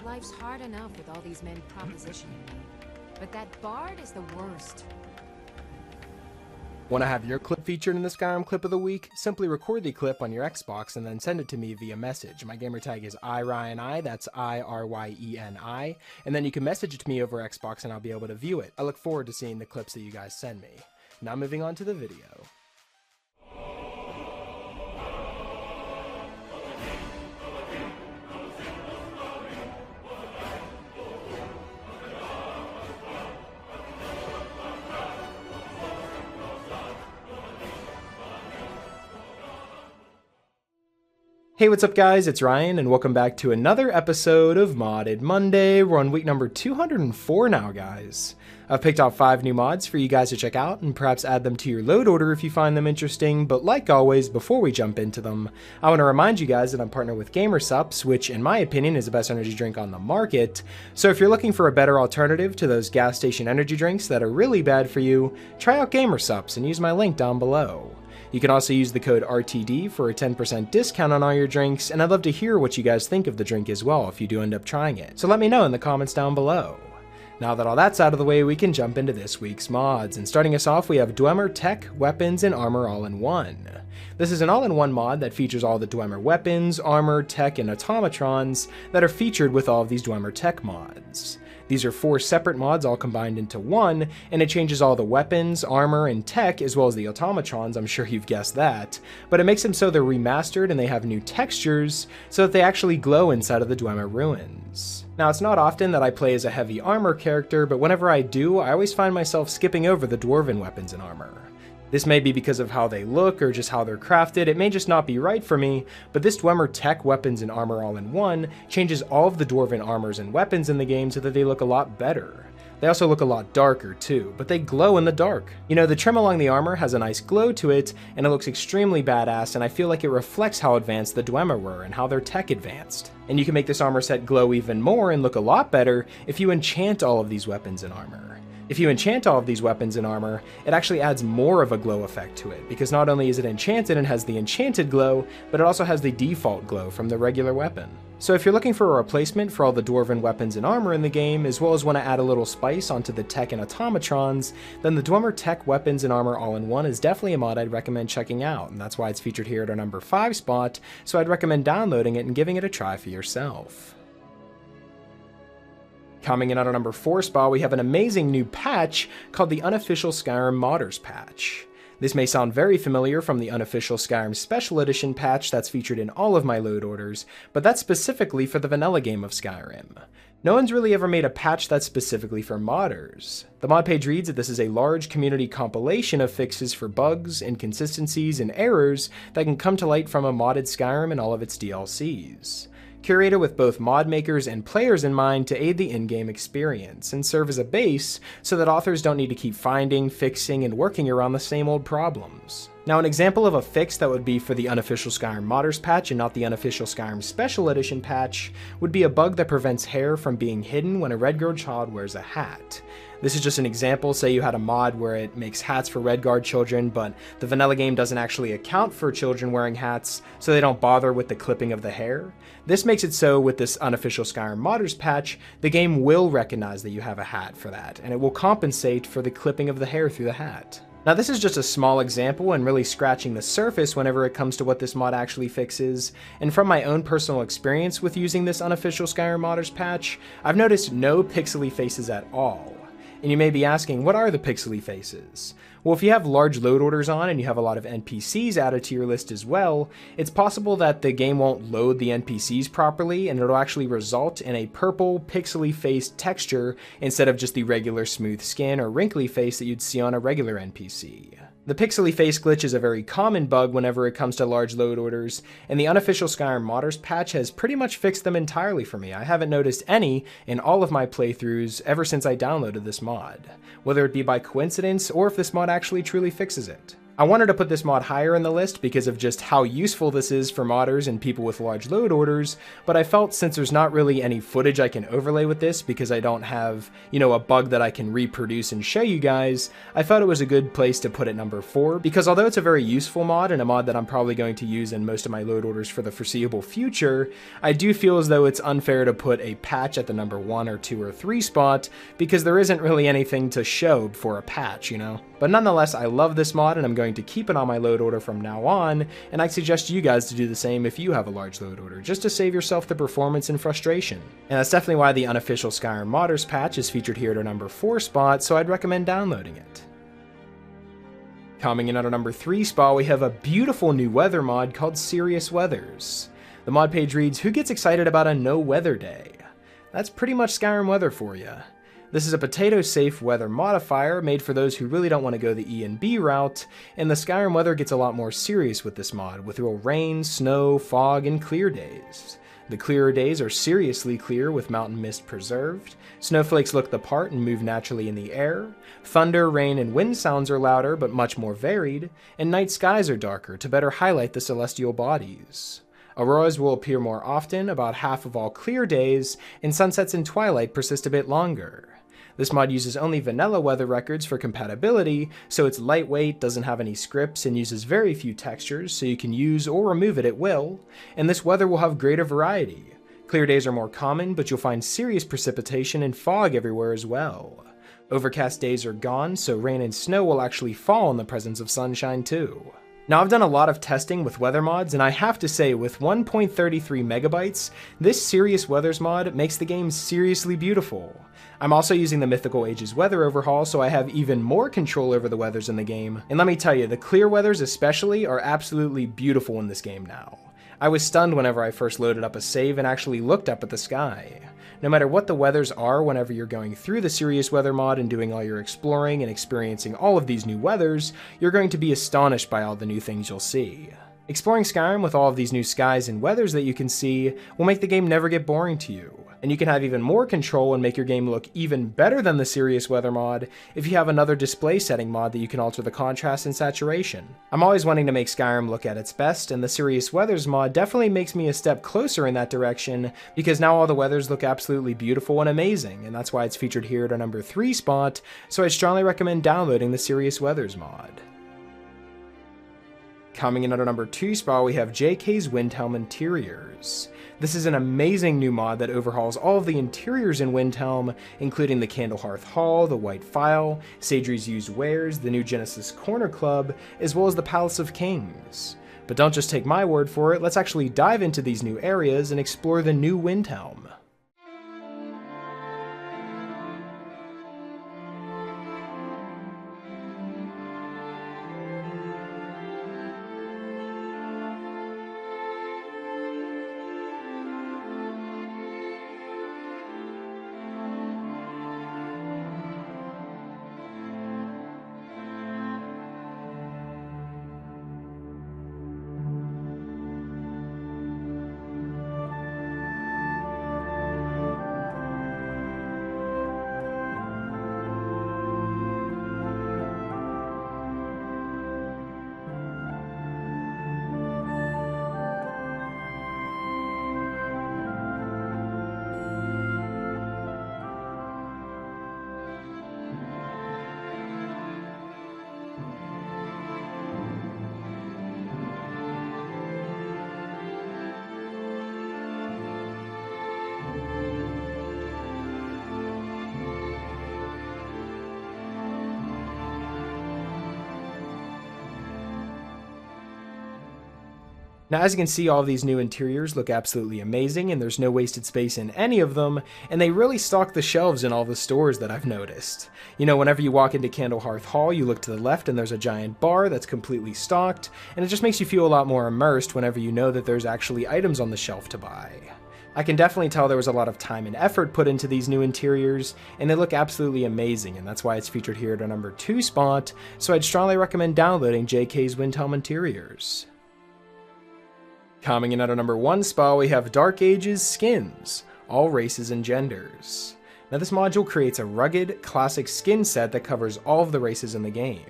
Life's hard enough with all these men propositioning me. But that bard is the worst. Want to have your clip featured in the Skyrim Clip of the Week? Simply record the clip on your Xbox and then send it to me via message. My gamertag is iRyeni, that's IRYENI, and then you can message it to me over Xbox and I'll be able to view it. I look forward to seeing the clips that you guys send me. Now moving on to the video. Hey, what's up guys, it's Ryan, and welcome back to another episode of Modded Monday. We're on week number 204 now, guys. I've picked out 5 new mods for you guys to check out, and perhaps add them to your load order if you find them interesting, but like always, before we jump into them, I want to remind you guys that I'm partnered with GamerSupps, which in my opinion is the best energy drink on the market. So if you're looking for a better alternative to those gas station energy drinks that are really bad for you, try out GamerSupps and use my link down below. You can also use the code RTD for a 10% discount on all your drinks, and I'd love to hear what you guys think of the drink as well if you do end up trying it. So let me know in the comments down below. Now that all that's out of the way, we can jump into this week's mods, and starting us off we have Dwemer Tech, Weapons, and Armor all in one. This is an all-in-one mod that features all the Dwemer weapons, armor, tech, and automatrons that are featured with all of these Dwemer Tech mods. These are 4 separate mods all combined into one, and it changes all the weapons, armor, and tech, as well as the automatrons, I'm sure you've guessed that, but it makes them so they're remastered and they have new textures, so that they actually glow inside of the Dwemer ruins. Now, it's not often that I play as a heavy armor character, but whenever I do, I always find myself skipping over the dwarven weapons and armor. This may be because of how they look or just how they're crafted, it may just not be right for me, but this Dwemer Tech, Weapons, and Armor all in one changes all of the dwarven armors and weapons in the game so that they look a lot better. They also look a lot darker too, but they glow in the dark. You know, the trim along the armor has a nice glow to it, and it looks extremely badass, and I feel like it reflects how advanced the Dwemer were and how their tech advanced. And you can make this armor set glow even more and look a lot better if you enchant all of these weapons and armor. If you enchant all of these weapons and armor, it actually adds more of a glow effect to it, because not only is it enchanted and has the enchanted glow, but it also has the default glow from the regular weapon. So if you're looking for a replacement for all the dwarven weapons and armor in the game, as well as want to add a little spice onto the tech and automatrons, then the Dwemer Tech, Weapons, and Armor all in one is definitely a mod I'd recommend checking out, and that's why it's featured here at our number 5 spot, so I'd recommend downloading it and giving it a try for yourself. Coming in at our number 4 spot, we have an amazing new patch called the Unofficial Skyrim Modders patch. This may sound very familiar from the Unofficial Skyrim Special Edition patch that's featured in all of my load orders, but that's specifically for the vanilla game of Skyrim. No one's really ever made a patch that's specifically for modders. The mod page reads that this is a large community compilation of fixes for bugs, inconsistencies, and errors that can come to light from a modded Skyrim and all of its DLCs. Curated with both mod makers and players in mind to aid the in-game experience, and serve as a base so that authors don't need to keep finding, fixing, and working around the same old problems. Now, an example of a fix that would be for the Unofficial Skyrim Modders patch and not the Unofficial Skyrim Special Edition patch would be a bug that prevents hair from being hidden when a Redguard child wears a hat. This is just an example. Say you had a mod where it makes hats for Redguard children, but the vanilla game doesn't actually account for children wearing hats, so they don't bother with the clipping of the hair. This makes it so with this Unofficial Skyrim Modders patch, the game will recognize that you have a hat for that, and it will compensate for the clipping of the hair through the hat. Now, this is just a small example and really scratching the surface whenever it comes to what this mod actually fixes, and from my own personal experience with using this Unofficial Skyrim Modders patch, I've noticed no pixely faces at all. And you may be asking, what are the pixely faces? Well, if you have large load orders on and you have a lot of NPCs added to your list as well, it's possible that the game won't load the NPCs properly and it'll actually result in a purple pixely faced texture instead of just the regular smooth skin or wrinkly face that you'd see on a regular NPC. The pixely face glitch is a very common bug whenever it comes to large load orders, and the Unofficial Skyrim Modders patch has pretty much fixed them entirely for me. I haven't noticed any in all of my playthroughs ever since I downloaded this mod, whether it be by coincidence or if this mod actually truly fixes it. I wanted to put this mod higher in the list because of just how useful this is for modders and people with large load orders, but I felt since there's not really any footage I can overlay with this because I don't have, a bug that I can reproduce and show you guys, I thought it was a good place to put it number 4, because although it's a very useful mod and a mod that I'm probably going to use in most of my load orders for the foreseeable future, I do feel as though it's unfair to put a patch at the number 1 or 2 or 3 spot because there isn't really anything to show for a patch, But nonetheless, I love this mod and I'm going to keep it on my load order from now on, and I suggest you guys to do the same if you have a large load order, just to save yourself the performance and frustration. And that's definitely why the unofficial Skyrim modders patch is featured here at our number 4 spot, so I'd recommend downloading it. Coming in at our number 3 spot, we have a beautiful new weather mod called Serious Weathers. The mod page reads, "Who gets excited about a no weather day?" That's pretty much Skyrim weather for you. This is a potato-safe weather modifier made for those who really don't want to go the E and B route, and the Skyrim weather gets a lot more serious with this mod, with real rain, snow, fog, and clear days. The clearer days are seriously clear with mountain mist preserved, snowflakes look the part and move naturally in the air, thunder, rain, and wind sounds are louder but much more varied, and night skies are darker to better highlight the celestial bodies. Auroras will appear more often, about half of all clear days, and sunsets and twilight persist a bit longer. This mod uses only vanilla weather records for compatibility, so it's lightweight, doesn't have any scripts, and uses very few textures, so you can use or remove it at will, and this weather will have greater variety. Clear days are more common, but you'll find serious precipitation and fog everywhere as well. Overcast days are gone, so rain and snow will actually fall in the presence of sunshine too. Now, I've done a lot of testing with weather mods, and I have to say, with 1.33 megabytes, this Serious Weathers mod makes the game seriously beautiful. I'm also using the Mythical Ages weather overhaul, so I have even more control over the weathers in the game, and let me tell you, the clear weathers especially are absolutely beautiful in this game now. I was stunned whenever I first loaded up a save and actually looked up at the sky. No matter what the weathers are whenever you're going through the Serious Weather mod and doing all your exploring and experiencing all of these new weathers, you're going to be astonished by all the new things you'll see. Exploring Skyrim with all of these new skies and weathers that you can see will make the game never get boring to you, and you can have even more control and make your game look even better than the Serious Weather mod if you have another display setting mod that you can alter the contrast and saturation. I'm always wanting to make Skyrim look at its best, and the Serious Weathers mod definitely makes me a step closer in that direction, because now all the weathers look absolutely beautiful and amazing, and that's why it's featured here at our number 3 spot, so I strongly recommend downloading the Serious Weathers mod. Coming in at our number 2 spot, we have JK's Windhelm Interiors. This is an amazing new mod that overhauls all of the interiors in Windhelm, including the Candlehearth Hall, the White Phial, Sadri's Used Wares, the new Genesis Corner Club, as well as the Palace of Kings. But don't just take my word for it, let's actually dive into these new areas and explore the new Windhelm. Now, as you can see, all of these new interiors look absolutely amazing, and there's no wasted space in any of them, and they really stock the shelves in all the stores that I've noticed. You know, whenever you walk into Candlehearth Hall, you look to the left and there's a giant bar that's completely stocked, and it just makes you feel a lot more immersed whenever you know that there's actually items on the shelf to buy. I can definitely tell there was a lot of time and effort put into these new interiors, and they look absolutely amazing, and that's why it's featured here at our number 2 spot, so I'd strongly recommend downloading JK's Windhelm Interiors. Coming in at our number 1 spot, we have Dark Ages Skins, all races and genders. Now this module creates a rugged, classic skin set that covers all of the races in the game.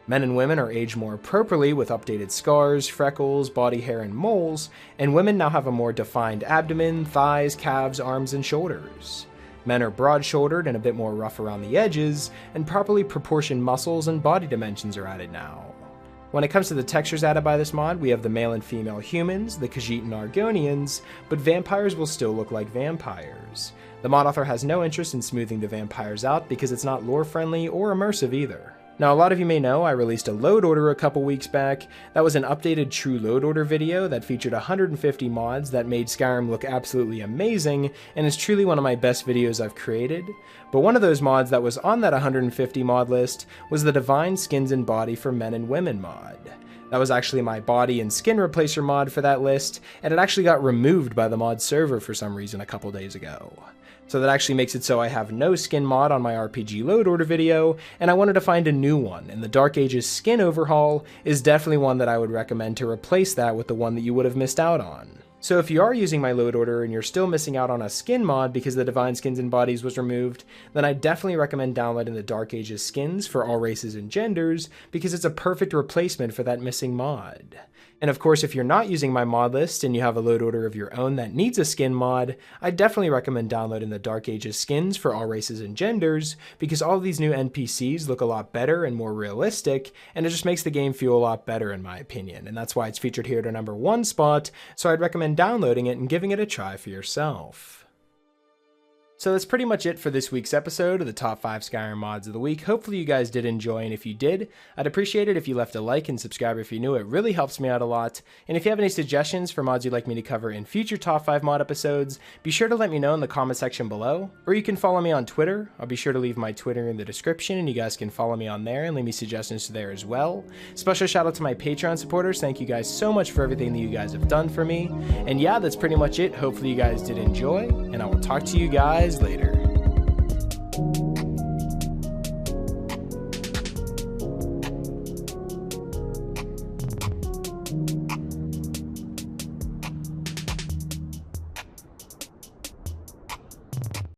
Men and women are aged more appropriately with updated scars, freckles, body hair, and moles, and women now have a more defined abdomen, thighs, calves, arms, and shoulders. Men are broad-shouldered and a bit more rough around the edges, and properly proportioned muscles and body dimensions are added now. When it comes to the textures added by this mod, we have the male and female humans, the Khajiit and Argonians, but vampires will still look like vampires. The mod author has no interest in smoothing the vampires out because it's not lore-friendly or immersive either. Now, a lot of you may know I released a load order a couple weeks back. That was an updated true load order video that featured 150 mods that made Skyrim look absolutely amazing, and is truly one of my best videos I've created. But one of those mods that was on that 150 mod list was the Divine Skins and Body for Men and Women mod. That was actually my body and skin replacer mod for that list, and it actually got removed by the mod server for some reason a couple days ago. So that actually makes it so I have no skin mod on my RPG load order video, and I wanted to find a new one, and the Dark Ages skin overhaul is definitely one that I would recommend to replace that with the one that you would have missed out on. So if you are using my load order and you're still missing out on a skin mod because the Divine Skins and Bodies was removed, then I definitely recommend downloading the Dark Ages skins for all races and genders because it's a perfect replacement for that missing mod. And of course, if you're not using my mod list and you have a load order of your own that needs a skin mod, I definitely recommend downloading the Dark Ages skins for all races and genders, because all of these new NPCs look a lot better and more realistic, and it just makes the game feel a lot better in my opinion, and that's why it's featured here at a #1 spot, so I'd recommend downloading it and giving it a try for yourself. So that's pretty much it for this week's episode of the top 5 Skyrim mods of the week. Hopefully you guys did enjoy, and if you did, I'd appreciate it if you left a like and subscribe if you're new. It really helps me out a lot. And if you have any suggestions for mods you'd like me to cover in future top 5 mod episodes, be sure to let me know in the comment section below, or you can follow me on Twitter. I'll be sure to leave my Twitter in the description, and you guys can follow me on there and leave me suggestions there as well. Special shout out to my Patreon supporters. Thank you guys so much for everything that you guys have done for me. And yeah, that's pretty much it. Hopefully you guys did enjoy, and I will talk to you guys later.